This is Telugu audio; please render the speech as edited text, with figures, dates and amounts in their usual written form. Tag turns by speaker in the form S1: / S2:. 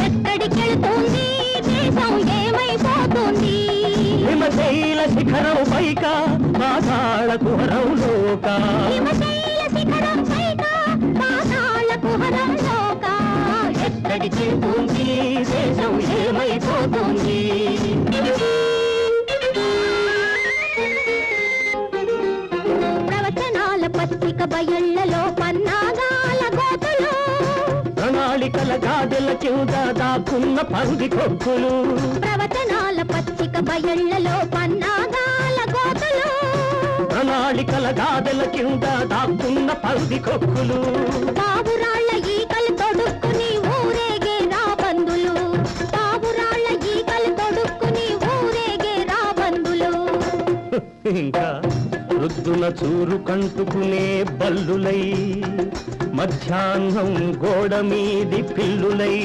S1: ఎక్కడికెళ్తుంది దేశం ఏమైపోతుంది
S2: హిమశైల శిఖరం పైక పాతాళ కుహరం లోక
S1: హిమశైల శిఖరం పైక పాతాళ కుహరం లోక
S2: ఎక్కడికెళ్తుంది దేశం ఏమైపోతుంది
S1: ప్రవచనాల పత్రిక బయళ్లలో పన్నాగాల గోతులు
S2: ప్రణాళికల గాదెల కింద దాక్కున్న పంది కొక్కులు
S1: ప్రవచనాల పత్రిక బయళ్లలో పన్నాగాల గోతులు
S2: ప్రణాళికల గాదెల కింద దాక్కున్న పంది కొక్కులు
S1: బాబురాళ్ల ఈకలు తొడుక్కుని ఊరేగే రాబందులు బాబురాళ్ల ఈకలు తొడుక్కుని ఊరేగే రాబందులు
S2: ఇంకా రుద్దున చూరు కంటుకునే బల్లులై మధ్యాహ్నం గోడ మీది పిల్లులై